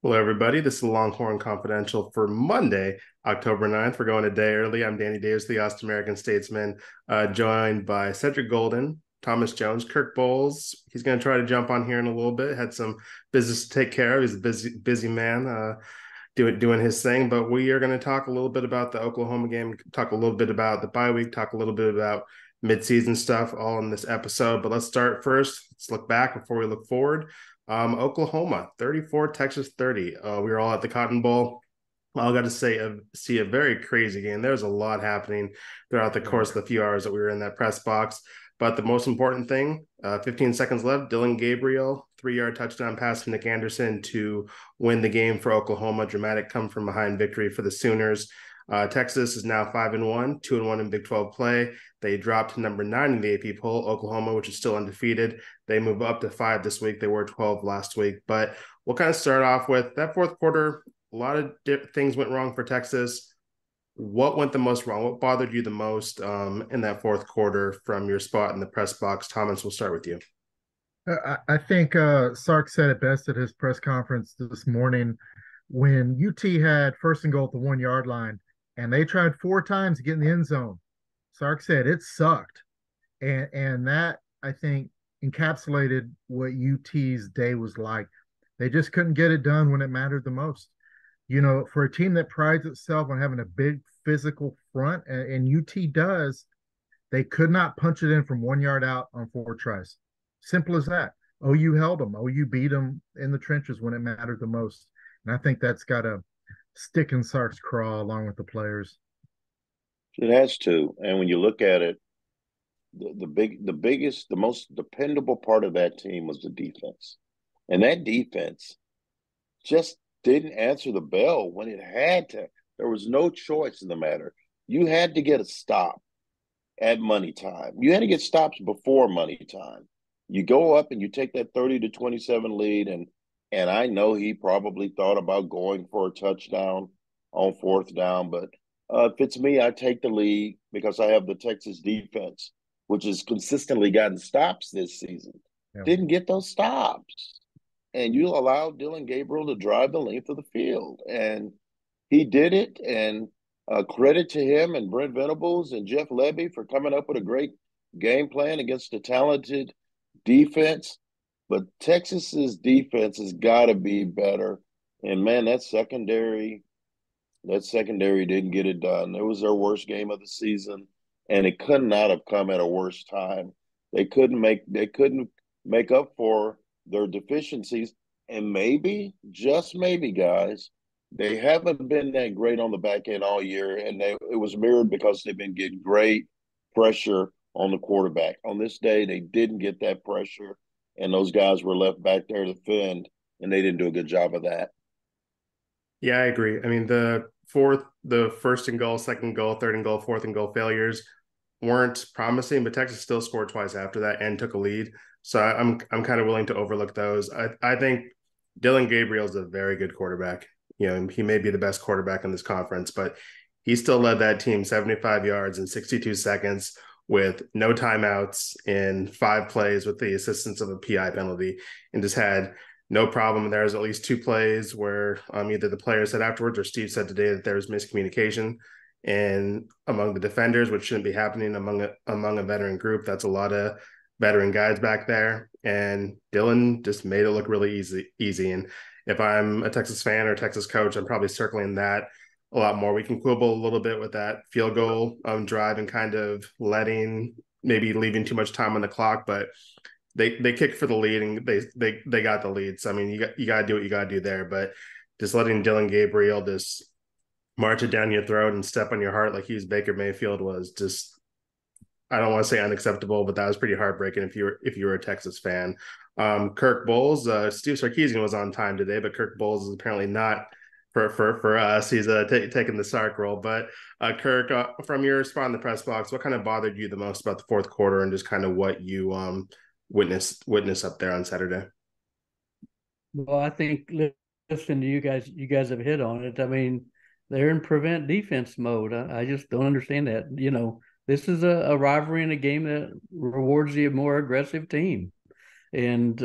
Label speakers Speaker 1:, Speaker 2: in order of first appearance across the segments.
Speaker 1: Hello, everybody. This is Longhorn Confidential for Monday, October 9th. We're going a day early. I'm Danny Davis, the Austin American Statesman, joined by Cedric Golden, Thomas Jones, Kirk Bowles. He's going to try to jump on here in a little bit. Had some business to take care of. He's a busy man, doing his thing. But we are going to talk a little bit about the Oklahoma game, talk a little bit about the bye week, talk a little bit about midseason stuff, all in this episode. But let's start first. Let's look back before we look forward. Oklahoma 34, Texas 30. We were all at the Cotton Bowl. All got to say, see a very crazy game. There's a lot happening throughout the
Speaker 2: Yeah.
Speaker 1: course of the few hours that we were in that press box. But the most important thing, 15 seconds left. Dillon Gabriel, 3-yard touchdown pass to Nick Anderson to win the game for Oklahoma. Dramatic come from behind victory for the Sooners. Texas is now 5-1, 2-1 in Big 12 play. They dropped to number 9 in the AP poll. Oklahoma, which is still undefeated, they move up to 5 this week. They were 12 last week. But we'll kind of start off with that fourth quarter. A lot of things went wrong for Texas. What went the most wrong? What bothered you the most in that fourth quarter from your spot in the press box? Thomas, we'll start with you.
Speaker 2: I think Sark said it best at his press conference this morning when UT had first and goal at the 1 yard line and they tried 4 times to get in the end zone. Sark said it sucked. And that I think encapsulated what UT's day was like. They just couldn't get it done when it mattered the most. You know, for a team that prides itself on having a big physical front, and UT does, they could not punch it in from 1 yard out on 4 tries. Simple as that. OU held them. OU beat them in the trenches when it mattered the most. And I think that's got to stick in Sark's craw along with the players.
Speaker 3: It has to. And when you look at it, the biggest, the most dependable part of that team was the defense. And that defense just didn't answer the bell when it had to. There was no choice in the matter. You had to get a stop at money time. You had to get stops before money time. You go up and you take that 30-27 lead, and I know he probably thought about going for a touchdown on fourth down, but if it's me, I take the lead because I have the Texas defense, which has consistently gotten stops this season.
Speaker 2: Yeah.
Speaker 3: Didn't get those stops. And you allow Dillon Gabriel to drive the length of the field. And he did it. And credit to him and Brent Venables and Jeff Lebby for coming up with a great game plan against a talented defense. But Texas's defense has got to be better. And man, that secondary didn't get it done. It was their worst game of the season, and it could not have come at a worse time. They couldn't make up for their deficiencies, and maybe, just maybe, guys, they haven't been that great on the back end all year, and it was mirrored because they've been getting great pressure on the quarterback. On this day, they didn't get that pressure, and those guys were left back there to defend, and they didn't do a good job of that.
Speaker 1: Yeah, I agree. I mean, the first and goal, second goal, third and goal, fourth and goal failures weren't promising, but Texas still scored twice after that and took a lead. So I'm kind of willing to overlook those. I think Dillon Gabriel is a very good quarterback. You know, he may be the best quarterback in this conference, but he still led that team 75 yards in 62 seconds with no timeouts in 5 plays with the assistance of a PI penalty, and just had no problem. There's at least 2 plays where either the player said afterwards or Steve said today that there was miscommunication and among the defenders, which shouldn't be happening among a veteran group. That's a lot of veteran guys back there, and Dillon just made it look really easy. And if I'm a Texas fan or Texas coach, I'm probably circling that a lot more. We can quibble a little bit with that field goal drive and kind of maybe leaving too much time on the clock, but they kicked for the lead and they got the lead. So I mean, you got to do what you got to do there, but just letting Dillon Gabriel just march it down your throat and step on your heart like he was Baker Mayfield was just, I don't want to say unacceptable, but that was pretty heartbreaking if you were a Texas fan. Kirk Bowles, Steve Sarkisian was on time today, but Kirk Bowles is apparently not for us. He's taking the Sark role. But Kirk, from your spot in the press box, what kind of bothered you the most about the fourth quarter and just kind of what you witness up there on Saturday?
Speaker 4: Well, I think listening to you guys have hit on it. I mean, they're in prevent defense mode. I just don't understand that. You know, this is a rivalry in a game that rewards the more aggressive team. And,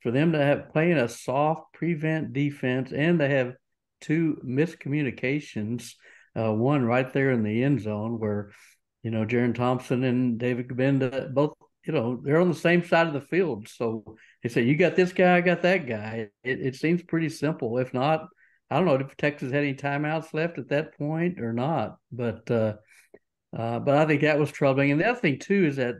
Speaker 4: for them to have playing a soft prevent defense and to have two miscommunications, one right there in the end zone where, Jerrin Thompson and David Gbenda both, they're on the same side of the field. So they say, you got this guy, I got that guy. It seems pretty simple. If not, I don't know if Texas had any timeouts left at that point or not. But I think that was troubling. And the other thing too is that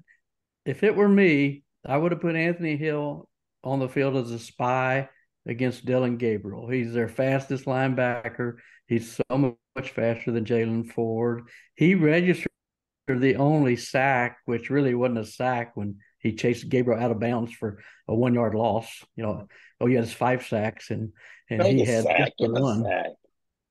Speaker 4: if it were me, I would have put Anthony Hill on the field as a spy against Dillon Gabriel. He's their fastest linebacker. He's so much faster than Jaylan Ford. He registered the only sack, which really wasn't a sack when he chased Gabriel out of bounds for a 1 yard loss. He has 5 sacks and he had just the one.
Speaker 3: That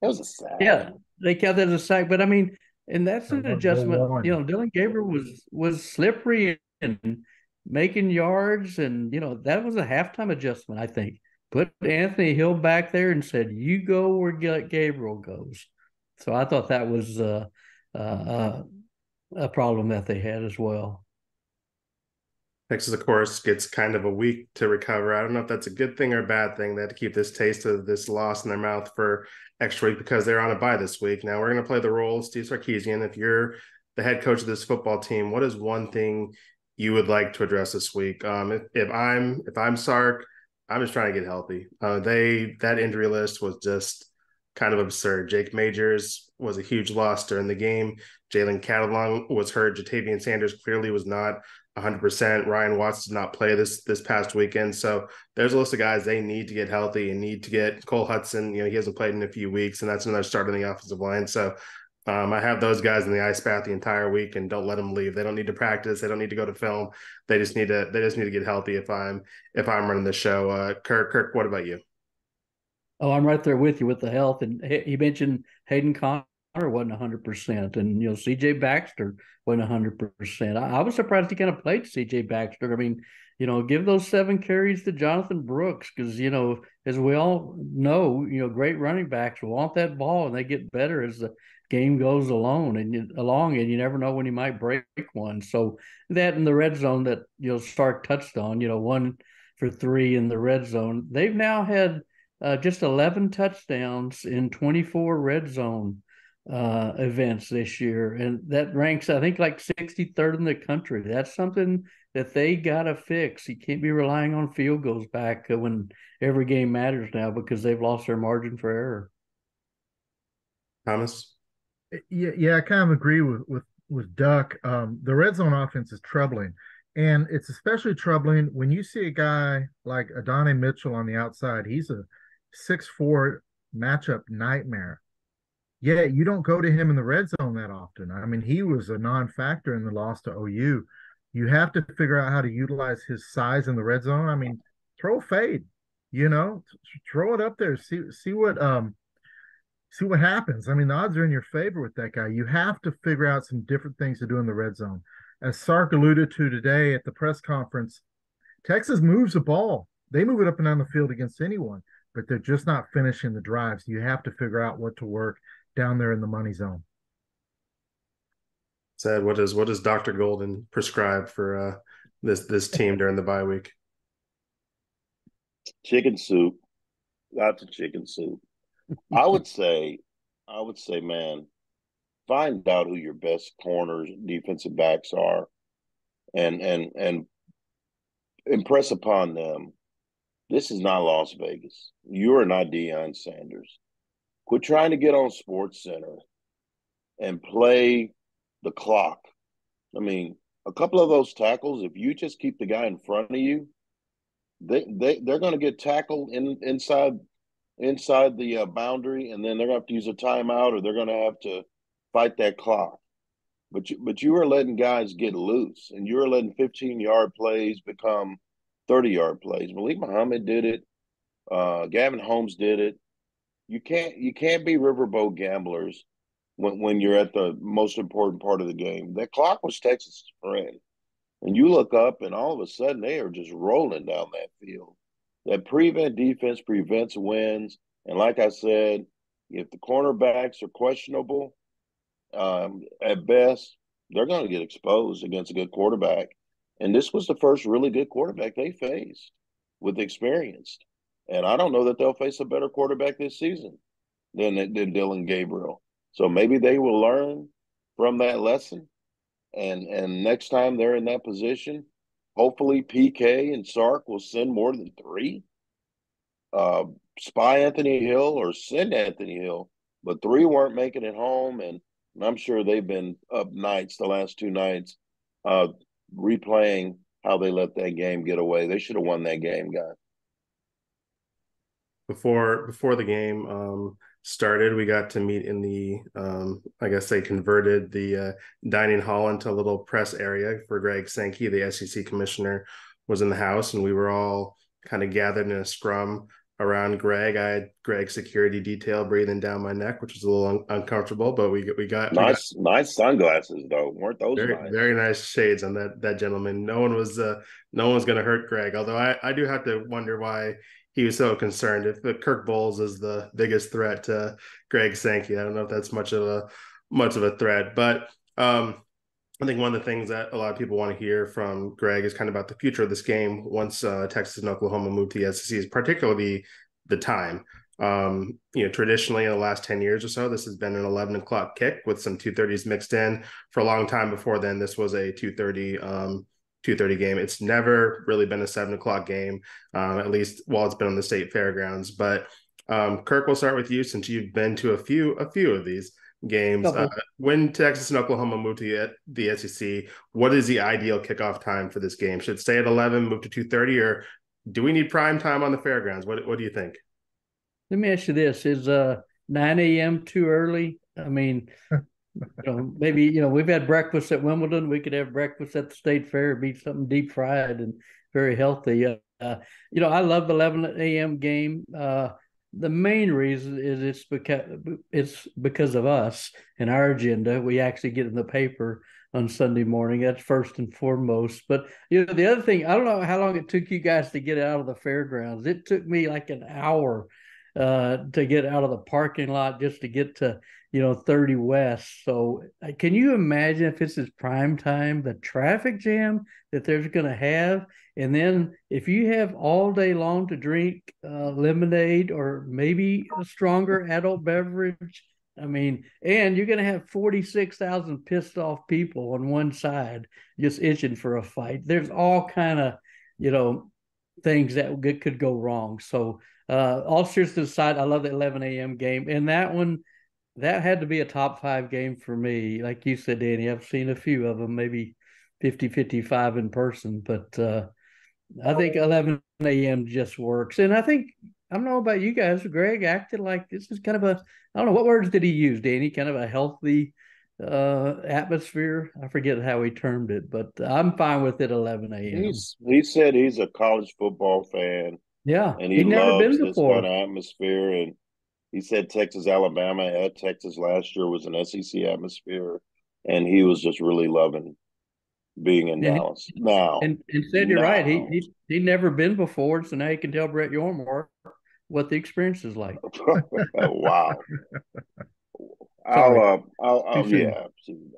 Speaker 3: was a sack.
Speaker 4: Yeah, they count that as a sack, but I mean, and that's an adjustment. Dillon Gabriel was slippery and making yards, and that was a halftime adjustment. I think put Anthony Hill back there and said, "You go where Gabriel goes." So I thought that was a problem that they had as well.
Speaker 1: Texas, of course, gets kind of a week to recover. I don't know if that's a good thing or a bad thing. They had to keep this taste of this loss in their mouth for extra week because they're on a bye this week. Now we're going to play the role of Steve Sarkisian. If you're the head coach of this football team, what is one thing you would like to address this week? If I'm Sark, I'm just trying to get healthy. That injury list was just kind of absurd. Jake Majors was a huge loss during the game. Jalen Catalon was hurt. Jatavian Sanders clearly was not 100%. Ryan Watts did not play this past weekend. So there's a list of guys they need to get healthy and need to get. Cole Hudson, he hasn't played in a few weeks, and that's another start on the offensive line. So I have those guys in the ice bath the entire week, and don't let them leave. They don't need to practice. They don't need to go to film. They just need to get healthy. If I'm running the show, Kirk, what about you?
Speaker 4: Oh, I'm right there with you with the health. And he mentioned Hayden Connor wasn't 100%, and CJ Baxter wasn't 100%. I was surprised he kind of played CJ Baxter. I mean, give those 7 carries to Jonathan Brooks because as we all know, great running backs want that ball and they get better as the game goes along, and you never know when you might break one. So that in the red zone that Stark touched on, 1 for 3 in the red zone. They've now had just 11 touchdowns in 24 red zone events this year, and that ranks, I think, like 63rd in the country. That's something that they got to fix. You can't be relying on field goals back when every game matters now because they've lost their margin for error.
Speaker 1: Thomas?
Speaker 2: Yeah, I kind of agree with Duck. The red zone offense is troubling, and it's especially troubling when you see a guy like Adonai Mitchell on the outside. He's a 6'4" matchup nightmare. Yeah, you don't go to him in the red zone that often. I mean, he was a non-factor in the loss to OU. You have to figure out how to utilize his size in the red zone. I mean, throw a fade, throw it up there. See what happens. I mean, the odds are in your favor with that guy. You have to figure out some different things to do in the red zone. As Sark alluded to today at the press conference, Texas moves the ball. They move it up and down the field against anyone, but they're just not finishing the drives. You have to figure out what to work down there in the money zone.
Speaker 1: Said, what does Dr. Golden prescribe for this team during the bye week?
Speaker 3: Chicken soup. Lots of chicken soup. I would say, man, find out who your best corners, defensive backs are, and impress upon them. This is not Las Vegas. You are not Deion Sanders. Quit trying to get on Sports Center and play the clock. I mean, a couple of those tackles, if you just keep the guy in front of you, they're going to get tackled inside the boundary, and then they're going to have to use a timeout, or they're going to have to fight that clock. But you are letting guys get loose, and you are letting 15-yard plays become 30-yard plays. Malik Muhammad did it. Gavin Holmes did it. You can't be riverboat gamblers when you're at the most important part of the game. That clock was Texas' friend. And you look up, and all of a sudden, they are just rolling down that field. That prevent defense prevents wins. And like I said, if the cornerbacks are questionable, at best, they're going to get exposed against a good quarterback. And this was the first really good quarterback they faced. with experienced. And I don't know that they'll face a better quarterback this season than Dylan Gabriel. So maybe they will learn from that lesson. And next time they're in that position, hopefully PK and Sark will send more than three. Spy Anthony Hill or send Anthony Hill, but three weren't making it home. And I'm sure they've been up nights the last two nights replaying how they let that game get away. They should have won that game, guys.
Speaker 1: Before the game started, we got to meet in the I guess they converted the dining hall into a little press area for Greg Sankey, the SEC commissioner, was in the house, and we were all kind of gathered in a scrum around Greg. I had Greg's security detail breathing down my neck, which was a little uncomfortable, but we got
Speaker 3: nice sunglasses though, weren't those nice?
Speaker 1: Very nice shades on that gentleman. No one was going to hurt Greg, although I do have to wonder why he was so concerned. If Kirk Bohls is the biggest threat to Greg Sankey, I don't know if that's much of a threat. But I think one of the things that a lot of people want to hear from Greg is kind of about the future of this game once Texas and Oklahoma move to the SEC, is particularly the time. Traditionally in the last 10 years or so, this has been an 11 o'clock kick with some 2:30s mixed in. For a long time before then, this was a 2:30 game. It's never really been a 7 o'clock game, at least while it's been on the state fairgrounds. But Kirk, we'll start with you since you've been to a few of these games. When Texas and Oklahoma move to the SEC, what is the ideal kickoff time for this game? Should it stay at 11, move to 2:30, or do we need prime time on the fairgrounds? What do you think?
Speaker 4: Let me ask you this: is 9 a.m. too early? I mean, maybe we've had breakfast at Wimbledon. We could have breakfast at the State Fair. Be something deep fried and very healthy. I love the 11 a.m. game. The main reason is it's because of us and our agenda. We actually get in the paper on Sunday morning. That's first and foremost. But the other thing, I don't know how long it took you guys to get out of the fairgrounds. It took me like an hour to get out of the parking lot just to get to 30 West. So can you imagine if this is prime time, the traffic jam that there's going to have? And then if you have all day long to drink lemonade or maybe a stronger adult beverage, and you're going to have 46,000 pissed off people on one side just itching for a fight. There's all kind of, things that could go wrong. So all seriousness aside, I love the 11 a.m. game. And that had to be a top 5 game for me. Like you said, Danny, I've seen a few of them, maybe 50-55 in person, but I think 11 a.m. just works. And I don't know about you guys, Greg acted like this is kind of I don't know, what words did he use, Danny? Kind of a healthy atmosphere. I forget how he termed it, but I'm fine with it 11 a.m.
Speaker 3: He said he's a college football fan.
Speaker 4: Yeah.
Speaker 3: And he loves this kind of atmosphere. And he said Texas, Alabama at Texas last year was an SEC atmosphere. And he was just really loving being in Dallas.
Speaker 4: And said you're right. He'd never been before, so now you can tell Brett Yormark what the experience is like.
Speaker 3: Wow. Yeah,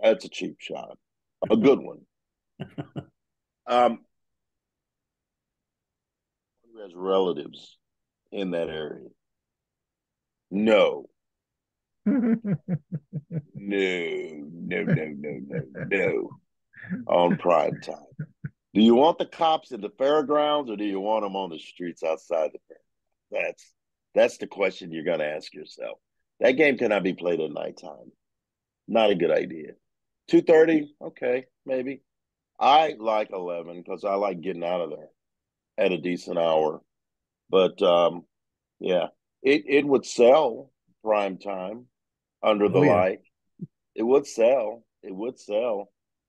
Speaker 3: that's a cheap shot. A good one. Who has relatives in that area? No. No. On prime time. Do you want the cops in the fairgrounds or do you want them on the streets outside the fairgrounds? That's the question you're going to ask yourself. That game cannot be played at nighttime. Not a good idea. 2:30, okay, maybe. I like 11 because I like getting out of there at a decent hour. But yeah, it would sell prime time under the light. It would sell.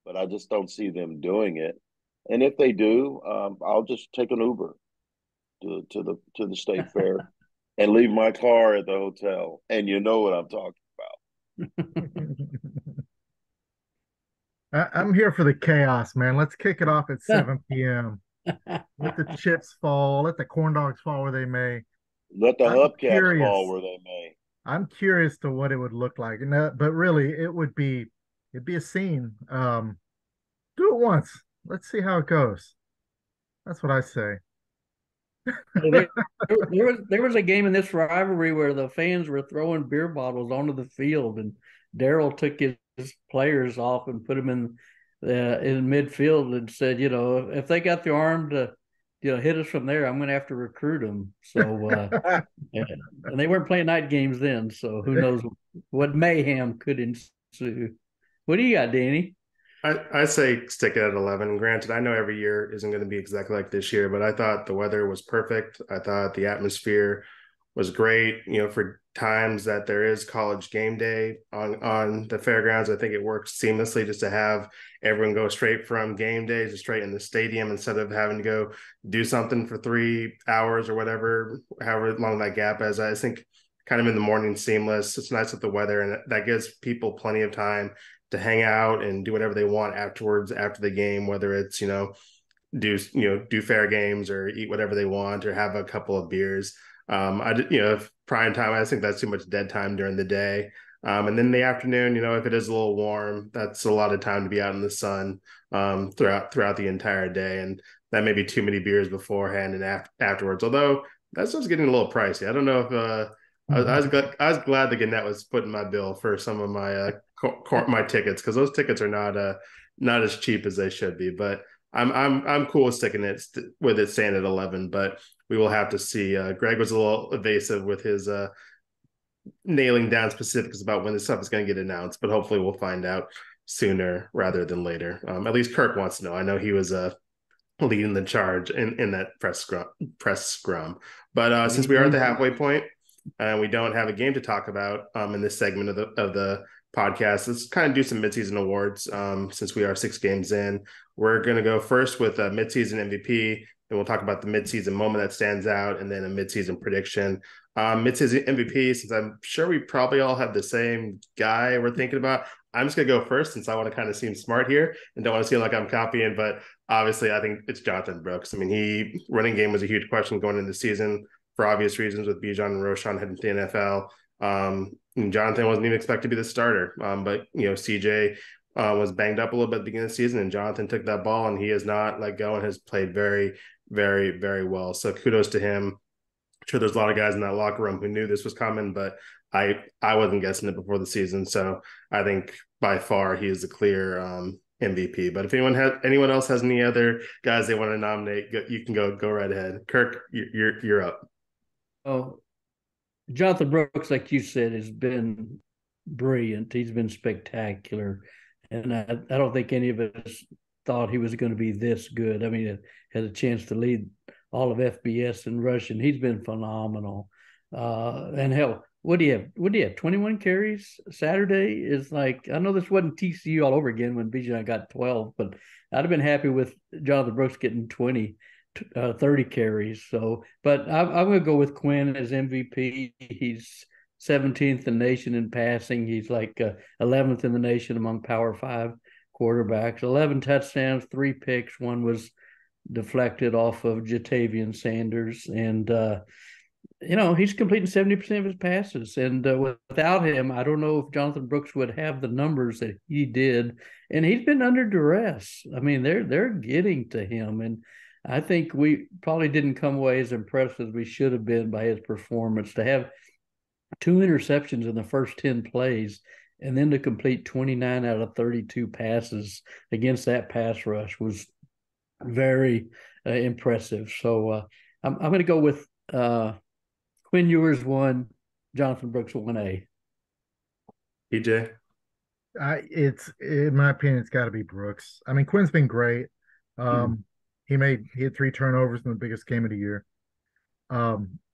Speaker 3: But I just don't see them doing it. And if they do, I'll just take an Uber to the State Fair and leave my car at the hotel. And you know what I'm talking
Speaker 2: about. I'm here for the chaos, man. Let's kick it off at 7 p.m. Let the chips fall. Let the corn dogs fall where they may.
Speaker 3: Let the hubcaps fall where they may.
Speaker 2: I'm curious to what it would look like. But really, it'd be a scene. Do it once. Let's see how it goes. That's what I say.
Speaker 4: There, there was a game in this rivalry where the fans were throwing beer bottles onto the field, and Daryl took his players off and put them in midfield and said, if they got the arm to, hit us from there, I'm going to have to recruit them. So, and they weren't playing night games then, so who knows what mayhem could ensue. What do you got, Danny?
Speaker 1: I say stick it at 11. Granted, I know every year isn't going to be exactly like this year, but I thought the weather was perfect. I thought the atmosphere was great. For times that there is college game day on the fairgrounds, I think it works seamlessly just to have everyone go straight from game day to straight in the stadium instead of having to go do something for 3 hours or whatever, however long that gap is. I think kind of in the morning seamless. It's nice with the weather, and that gives people plenty of time to hang out and do whatever they want afterwards after the game, whether it's do fair games or eat whatever they want or have a couple of beers. If prime time, I think that's too much dead time during the day. And then in the afternoon, if it is a little warm, that's a lot of time to be out in the sun throughout the entire day, and that may be too many beers beforehand and afterwards. Although that stuff's getting a little pricey. I don't know if I was glad the Gannett was putting my bill for some of my my tickets, because those tickets are not as cheap as they should be. But I'm cool with sticking it with it staying at 11. But we will have to see. Greg was a little evasive with his nailing down specifics about when this stuff is going to get announced, but hopefully we'll find out sooner rather than later. At least Kirk wants to know. I know he was leading the charge in that press scrum. But since we are at the halfway point and we don't have a game to talk about in this segment of the podcast, let's kind of do some midseason awards. Since we are 6 games in, we're going to go first with a midseason MVP. Then we'll talk about the midseason moment that stands out, and then a midseason prediction. Midseason MVP, since I'm sure we probably all have the same guy we're thinking about, I'm just going to go first since I want to kind of seem smart here and don't want to seem like I'm copying. But obviously, I think it's Jonathan Brooks. I mean, running game was a huge question going into the season for obvious reasons with Bijan and Roschon heading to the NFL. Jonathan wasn't even expected to be the starter, but CJ was banged up a little bit at the beginning of the season, and Jonathan took that ball and he has not let go and has played very, very, very well. So kudos to him. I'm sure there's a lot of guys in that locker room who knew this was coming, but I wasn't guessing it before the season. So I think by far he is the clear MVP. But if anyone else has any other guys they want to nominate, you can go right ahead. Kirk, you're up.
Speaker 4: Oh, Jonathan Brooks, like you said, has been brilliant. He's been spectacular, and I don't think any of us thought he was going to be this good. I mean, had a chance to lead all of FBS in rushing. He's been phenomenal. And hell, what do you have? 21 carries Saturday is like, I know this wasn't TCU all over again when Bijan got 12, but I'd have been happy with Jonathan Brooks getting 30 carries. So, but I'm going to go with Quinn as MVP. He's 17th in the nation in passing. He's like 11th in the nation among Power 5 quarterbacks. 11 touchdowns, 3 picks. One was deflected off of Jatavian Sanders. And, he's completing 70% of his passes. And without him, I don't know if Jonathan Brooks would have the numbers that he did. And he's been under duress. I mean, they're getting to him. And I think we probably didn't come away as impressed as we should have been by his performance. To have 2 interceptions in the first 10 plays and then to complete 29 out of 32 passes against that pass rush was very impressive. So I'm going to go with Quinn Ewers 1, Jonathan Brooks 1A.
Speaker 1: EJ?
Speaker 2: It's in my opinion, it's got to be Brooks. I mean, Quinn's been great. He had 3 turnovers in the biggest game of the year.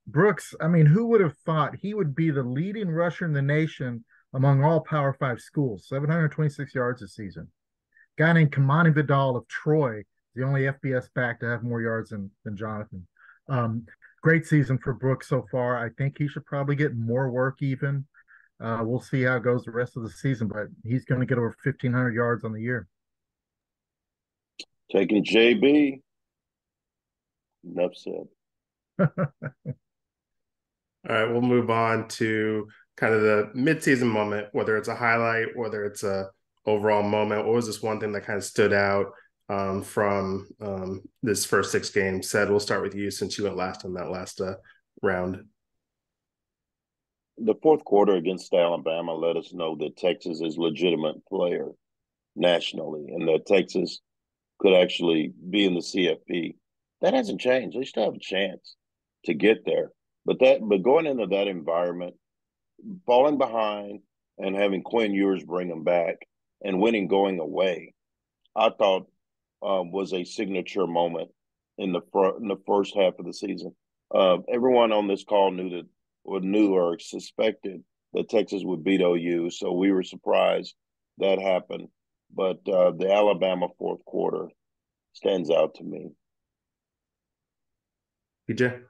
Speaker 2: Brooks, I mean, who would have thought he would be the leading rusher in the nation among all Power 5 schools? 726 yards this season. Guy named Kamani Vidal of Troy, the only FBS back to have more yards than Jonathan. Great season for Brooks so far. I think he should probably get more work even. We'll see how it goes the rest of the season, but he's going to get over 1,500 yards on the year.
Speaker 3: Taking JB. Enough said.
Speaker 1: All right, we'll move on to kind of the midseason moment, whether it's a highlight, whether it's a overall moment. What was this one thing that kind of stood out from this first 6 games. Said, we'll start with you since you went last on that last round.
Speaker 3: The fourth quarter against Alabama let us know that Texas is a legitimate player nationally and that Texas could actually be in the CFP. That hasn't changed. They still have a chance to get there. But going into that environment, falling behind and having Quinn Ewers bring them back and winning going away, I thought was a signature moment in the first half of the season. Everyone on this call knew or suspected that Texas would beat OU, so we were surprised that happened. But the Alabama fourth quarter stands out to me.
Speaker 1: PJ?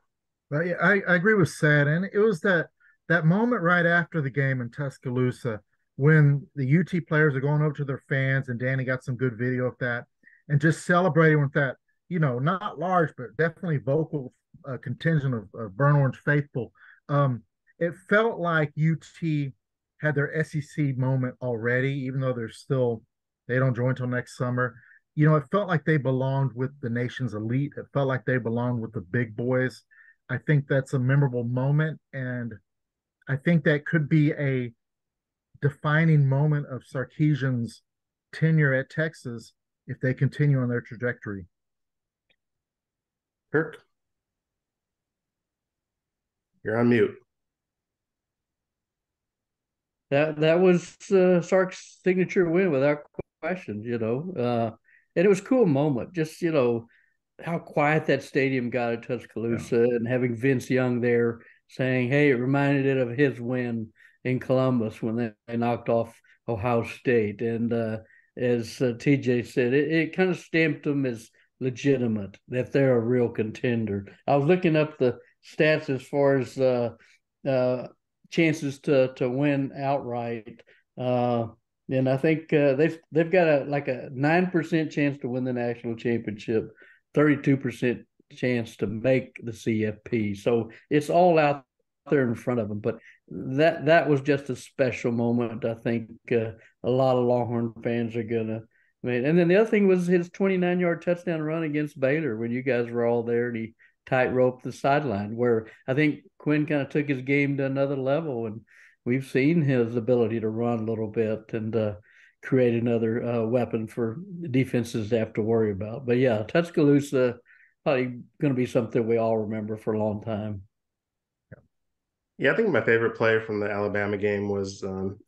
Speaker 2: Yeah, I agree with Sad, and it was that moment right after the game in Tuscaloosa when the UT players are going over to their fans, and Danny got some good video of that, and just celebrating with that, not large but definitely vocal contingent of Burn Orange faithful. It felt like UT had their SEC moment already, even though they don't join until next summer. It felt like they belonged with the nation's elite. It felt like they belonged with the big boys. I think that's a memorable moment, and I think that could be a defining moment of Sarkisian's tenure at Texas if they continue on their trajectory.
Speaker 1: Kirk, you're on mute.
Speaker 4: That was Sark's signature win without question, and it was a cool moment. Just how quiet that stadium got at Tuscaloosa, and having Vince Young there saying, "Hey, it reminded it of his win in Columbus when they knocked off Ohio State." And as TJ said, it kind of stamped them as legitimate, that they're a real contender. I was looking up the stats as far as chances to win outright. And I think they've got a 9% chance to win the national championship, 32% chance to make the CFP. So it's all out there in front of them. But that was just a special moment. I think a lot of Longhorn fans are gonna. And then the other thing was his 29-yard touchdown run against Baylor when you guys were all there, and he tightrope the sideline, where I think Quinn kind of took his game to another level, and we've seen his ability to run a little bit and create another weapon for defenses to have to worry about. But yeah, Tuscaloosa probably going to be something we all remember for a long time.
Speaker 1: Yeah, I think my favorite play from the Alabama game was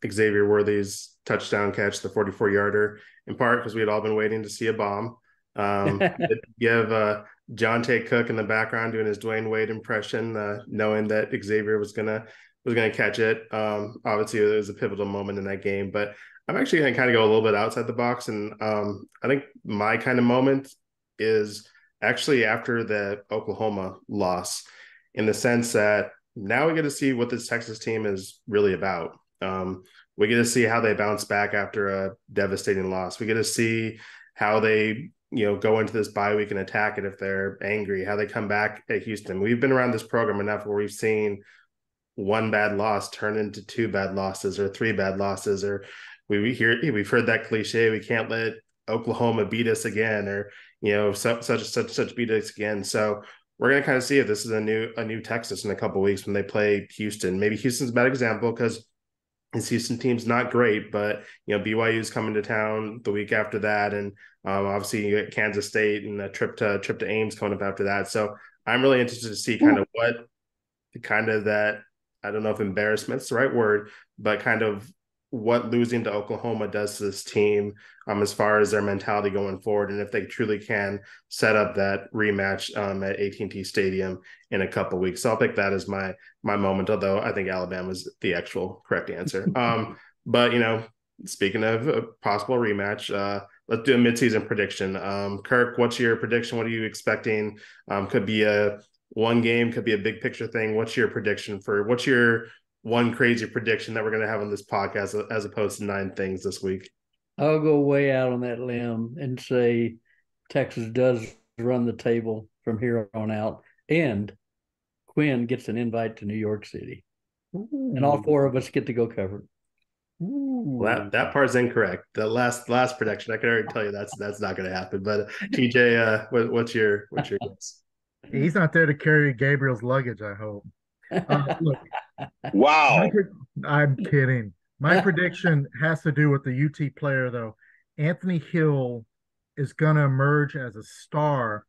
Speaker 1: Xavier Worthy's touchdown catch, the 44-yarder, in part because we had all been waiting to see a bomb. You have Johntay Cook in the background doing his Dwayne Wade impression, knowing that Xavier was gonna catch it. Obviously, it was a pivotal moment in that game, but I'm actually going to kind of go a little bit outside the box, and I think my kind of moment is actually after the Oklahoma loss, in the sense that now we get to see what this Texas team is really about. We get to see how they bounce back after a devastating loss. We get to see how they go into this bye week and attack it if they're angry, how they come back at Houston. We've been around this program enough where we've seen one bad loss turn into 2 bad losses or 3 bad losses, or we've heard that cliche, we can't let Oklahoma beat us again, or such beat us again. So we're going to kind of see if this is a new Texas in a couple of weeks when they play Houston. Maybe Houston's a bad example because his Houston team's not great, but BYU's coming to town the week after that, and obviously you get Kansas State and a trip to Ames coming up after that. So I'm really interested to see kind of that, I don't know if embarrassment's the right word, but kind of what losing to Oklahoma does to this team as far as their mentality going forward, and if they truly can set up that rematch at AT&T Stadium in a couple of weeks. So I'll pick that as my moment, although I think Alabama is the actual correct answer. But speaking of a possible rematch, let's do a midseason prediction. Kirk, what's your prediction? What are you expecting? Could be a one game, could be a big picture thing. What's your one crazy prediction that we're going to have on this podcast as opposed to 9 things this week?
Speaker 4: I'll go way out on that limb and say Texas does run the table from here on out, and Quinn gets an invite to New York City. Ooh. And all 4 of us get to go cover it.
Speaker 2: Ooh.
Speaker 1: Well, that part's incorrect. The last prediction, I can already tell you that's not going to happen. But TJ, what's your guess?
Speaker 2: He's not there to carry Gabriel's luggage, I hope. Look,
Speaker 3: Wow.
Speaker 2: I'm kidding. My prediction has to do with the UT player, though. Anthony Hill is going to emerge as a star,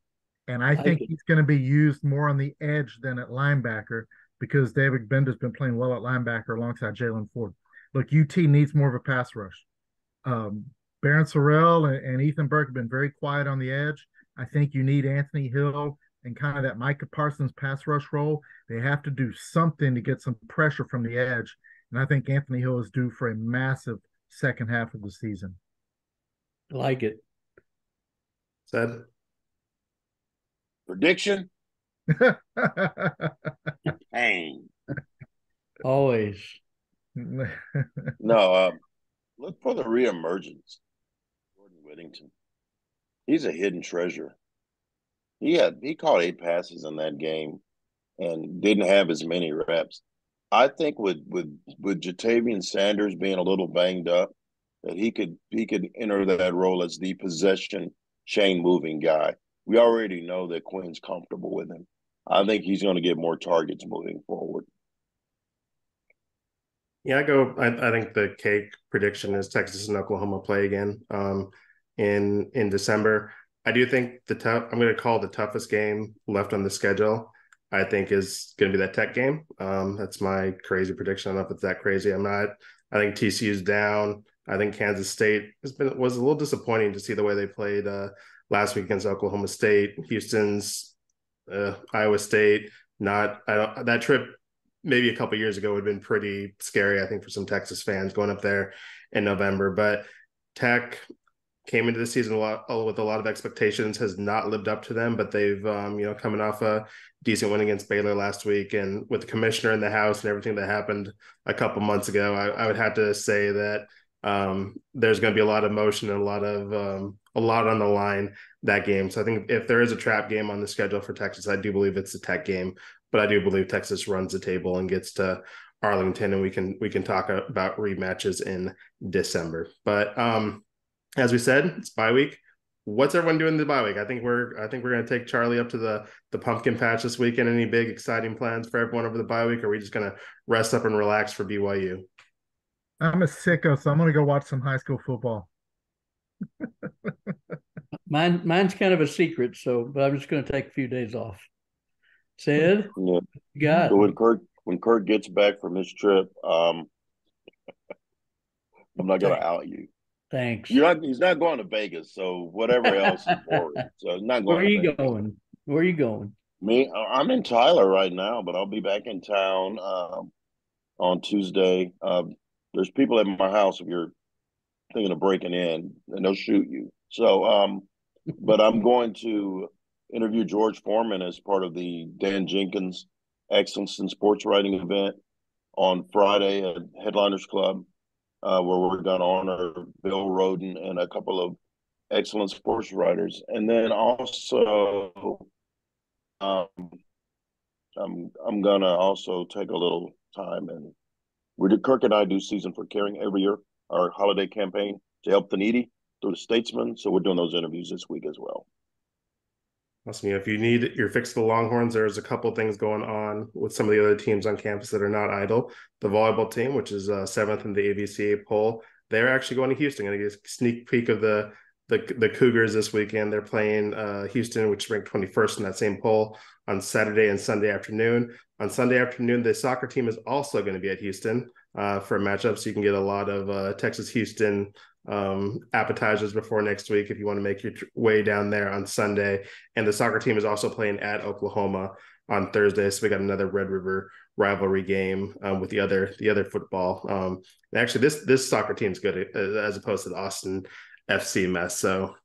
Speaker 2: and I think he's going to be used more on the edge than at linebacker because David Bender's been playing well at linebacker alongside Jalen Ford. Look, UT needs more of a pass rush. Um, Barron Sorrell and Ethan Burke have been very quiet on the edge. I think you need Anthony Hill and kind of that Micah Parsons pass rush role. They have to do something to get some pressure from the edge. And I think Anthony Hill is due for a massive second half of the season.
Speaker 4: Like it.
Speaker 1: Said
Speaker 3: Prediction? Pain.
Speaker 4: Always.
Speaker 3: No, look for the reemergence. Jordan Whittington. He's a hidden treasure. He caught 8 passes in that game and didn't have as many reps. I think with Jatavian Sanders being a little banged up, that he could enter that role as the possession chain moving guy. We already know that Quinn's comfortable with him. I think he's going to get more targets moving forward.
Speaker 1: Yeah, I think the cake prediction is Texas and Oklahoma play again in December. I do think I'm going to call the toughest game left on the schedule. I think is going to be that Tech game. That's my crazy prediction. I don't know if it's that crazy. I'm not. I think TCU's down. I think Kansas State was a little disappointing to see the way they played last week against Oklahoma State. Houston's Iowa State. That trip maybe a couple years ago would have been pretty scary, I think, for some Texas fans going up there in November. But Tech came into the season with a lot of expectations, has not lived up to them, but they've, coming off a decent win against Baylor last week, and with the commissioner in the house and everything that happened a couple months ago, I would have to say that there's going to be a lot of emotion and a lot on the line that game. So I think if there is a trap game on the schedule for Texas, I do believe it's the Tech game, but I do believe Texas runs the table and gets to Arlington, and we can talk about rematches in December. But as we said, it's bye week. What's everyone doing in the bye week? I think we're going to take Charlie up to the pumpkin patch this weekend. Any big exciting plans for everyone over the bye week? Or are we just going to rest up and relax for BYU?
Speaker 2: I'm a sicko, so I'm going to go watch some high school football.
Speaker 4: Mine's kind of a secret, but I'm just going to take a few days off. Sid,
Speaker 3: yeah.
Speaker 4: You got
Speaker 3: so when Kurt gets back from his trip, I'm not going to out you.
Speaker 4: Thanks.
Speaker 3: He's not going to Vegas, so whatever else is boring. So not going.
Speaker 4: Where are you going? Where are you going?
Speaker 3: Me, I'm in Tyler right now, but I'll be back in town on Tuesday. There's people at my house if you're thinking of breaking in, and they'll shoot you. So, but I'm going to interview George Foreman as part of the Dan Jenkins Excellence in Sports Writing event on Friday at Headliners Club. Where we're going to honor Bill Roden and a couple of excellent sports writers. And then also, I'm going to also take a little time, and Kirk and I do Season for Caring every year, our holiday campaign to help the needy through the Statesman. So we're doing those interviews this week as well.
Speaker 1: Awesome. If you need your fix for the Longhorns, there's a couple of things going on with some of the other teams on campus that are not idle. The volleyball team, which is 7th in the AVCA poll, they're actually going to Houston. Going to get a sneak peek of the Cougars this weekend. They're playing Houston, which is ranked 21st in that same poll, on Saturday and Sunday afternoon. On Sunday afternoon, the soccer team is also going to be at Houston for a matchup, so you can get a lot of Texas-Houston appetizers before next week if you want to make your way down there on Sunday. And the soccer team is also playing at Oklahoma on Thursday, so we got another Red River rivalry game with the other football. Actually, this soccer team is good as opposed to the Austin FC mess, so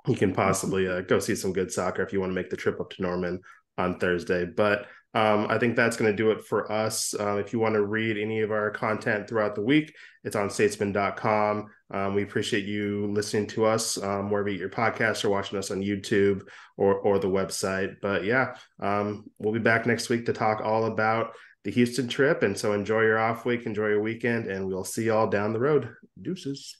Speaker 1: you can possibly go see some good soccer if you want to make the trip up to Norman on Thursday. But I think that's going to do it for us. If you want to read any of our content throughout the week, it's on statesman.com. We appreciate you listening to us wherever you get your podcasts or watching us on YouTube or the website. But yeah, we'll be back next week to talk all about the Houston trip. And so enjoy your off week, enjoy your weekend, and we'll see y'all down the road. Deuces.